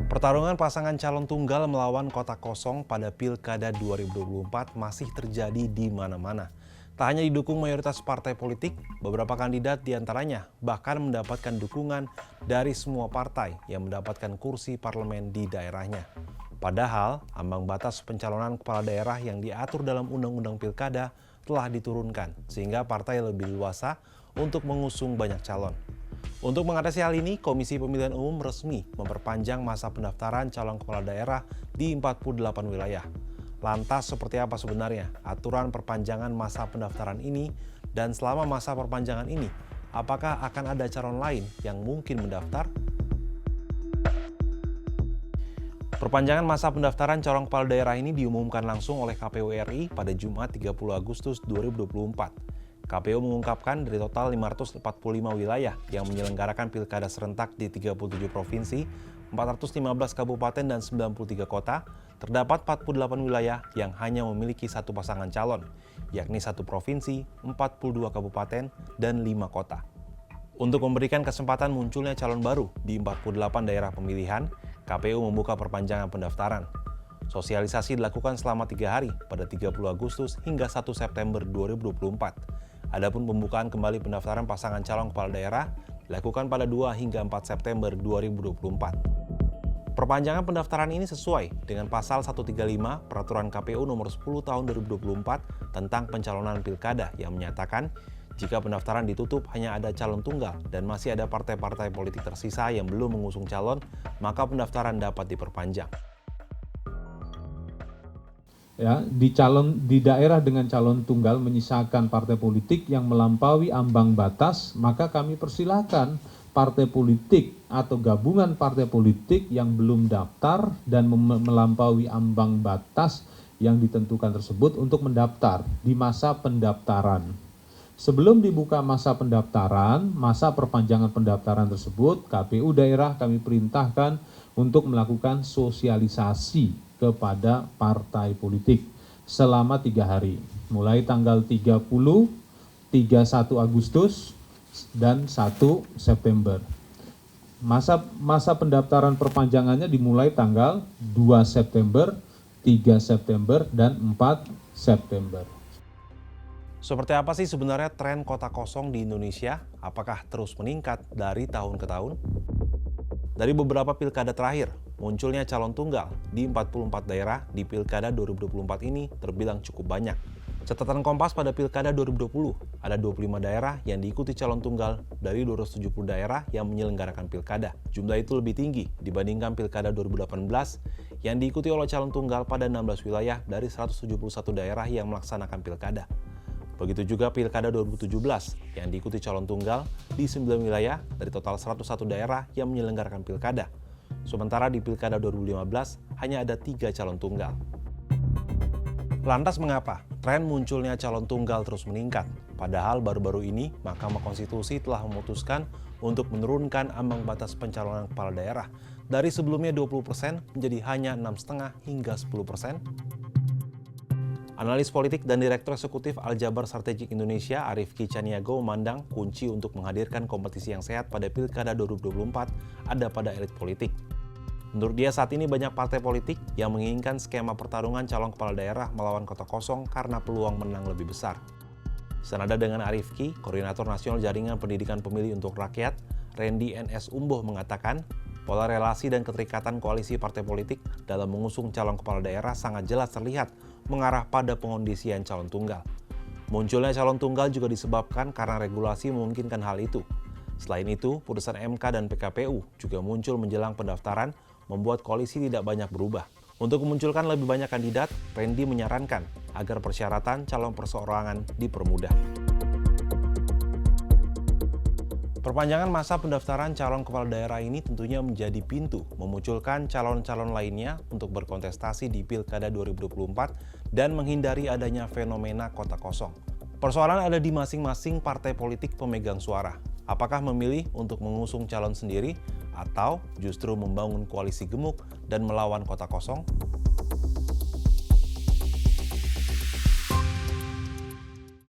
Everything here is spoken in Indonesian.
Pertarungan pasangan calon tunggal melawan kota kosong pada Pilkada 2024 masih terjadi di mana-mana. Tak hanya didukung mayoritas partai politik, beberapa kandidat diantaranya bahkan mendapatkan dukungan dari semua partai yang mendapatkan kursi parlemen di daerahnya. Padahal, ambang batas pencalonan kepala daerah yang diatur dalam Undang-Undang Pilkada telah diturunkan, sehingga partai lebih luasa untuk mengusung banyak calon. Untuk mengatasi hal ini, Komisi Pemilihan Umum resmi memperpanjang masa pendaftaran calon kepala daerah di 48 wilayah. Lantas seperti apa sebenarnya aturan perpanjangan masa pendaftaran ini, dan selama masa perpanjangan ini, apakah akan ada calon lain yang mungkin mendaftar? Perpanjangan masa pendaftaran calon kepala daerah ini diumumkan langsung oleh KPU RI pada Jumat 30 Agustus 2024. KPU mengungkapkan dari total 545 wilayah yang menyelenggarakan pilkada serentak di 37 provinsi, 415 kabupaten dan 93 kota, terdapat 48 wilayah yang hanya memiliki satu pasangan calon, yakni satu provinsi, 42 kabupaten, dan 5 kota. Untuk memberikan kesempatan munculnya calon baru di 48 daerah pemilihan, KPU membuka perpanjangan pendaftaran. Sosialisasi dilakukan selama 3 hari pada 30 Agustus hingga 1 September 2024. Adapun pembukaan kembali pendaftaran pasangan calon kepala daerah dilakukan pada 2 hingga 4 September 2024. Perpanjangan pendaftaran ini sesuai dengan pasal 135 Peraturan KPU nomor 10 tahun 2024 tentang pencalonan pilkada yang menyatakan jika pendaftaran ditutup hanya ada calon tunggal dan masih ada partai-partai politik tersisa yang belum mengusung calon, maka pendaftaran dapat diperpanjang. Di daerah dengan calon tunggal menyisakan partai politik yang melampaui ambang batas, maka kami persilahkan partai politik atau gabungan partai politik yang belum daftar dan melampaui ambang batas yang ditentukan tersebut untuk mendaftar di masa pendaftaran. Sebelum dibuka masa pendaftaran, masa perpanjangan pendaftaran tersebut, KPU daerah kami perintahkan untuk melakukan sosialisasi kepada partai politik selama 3 hari, mulai tanggal 30, 31 Agustus, dan 1 September. Masa pendaftaran perpanjangannya dimulai tanggal 2 September, 3 September, dan 4 September. Seperti apa sih sebenarnya tren kota kosong di Indonesia? Apakah terus meningkat dari tahun ke tahun? Dari beberapa pilkada terakhir, munculnya calon tunggal di 44 daerah di Pilkada 2024 ini terbilang cukup banyak. Catatan Kompas pada Pilkada 2020, ada 25 daerah yang diikuti calon tunggal dari 270 daerah yang menyelenggarakan pilkada. Jumlah itu lebih tinggi dibandingkan Pilkada 2018 yang diikuti oleh calon tunggal pada 16 wilayah dari 171 daerah yang melaksanakan pilkada. Begitu juga Pilkada 2017 yang diikuti calon tunggal di 9 wilayah dari total 101 daerah yang menyelenggarakan pilkada. Sementara di Pilkada 2015 hanya ada 3 calon tunggal. Lantas mengapa tren munculnya calon tunggal terus meningkat? Padahal baru-baru ini Mahkamah Konstitusi telah memutuskan untuk menurunkan ambang batas pencalonan kepala daerah dari sebelumnya 20% menjadi hanya 6,5 hingga 10%. Analis politik dan Direktur Eksekutif Aljabar Strategik Indonesia, Arifki Caniago, memandang kunci untuk menghadirkan kompetisi yang sehat pada Pilkada 2024 ada pada elit politik. Menurut dia, saat ini banyak partai politik yang menginginkan skema pertarungan calon kepala daerah melawan kota kosong karena peluang menang lebih besar. Senada dengan Arifki, Koordinator Nasional Jaringan Pendidikan Pemilih untuk Rakyat, Randy N.S. Umboh mengatakan, pola relasi dan keterikatan koalisi partai politik dalam mengusung calon kepala daerah sangat jelas terlihat mengarah pada pengondisian calon tunggal. Munculnya calon tunggal juga disebabkan karena regulasi memungkinkan hal itu. Selain itu, putusan MK dan PKPU juga muncul menjelang pendaftaran, membuat koalisi tidak banyak berubah. Untuk memunculkan lebih banyak kandidat, Randy menyarankan agar persyaratan calon perseorangan dipermudah. Perpanjangan masa pendaftaran calon kepala daerah ini tentunya menjadi pintu memunculkan calon-calon lainnya untuk berkontestasi di Pilkada 2024 dan menghindari adanya fenomena kota kosong. Persoalan ada di masing-masing partai politik pemegang suara. Apakah memilih untuk mengusung calon sendiri atau justru membangun koalisi gemuk dan melawan kota kosong?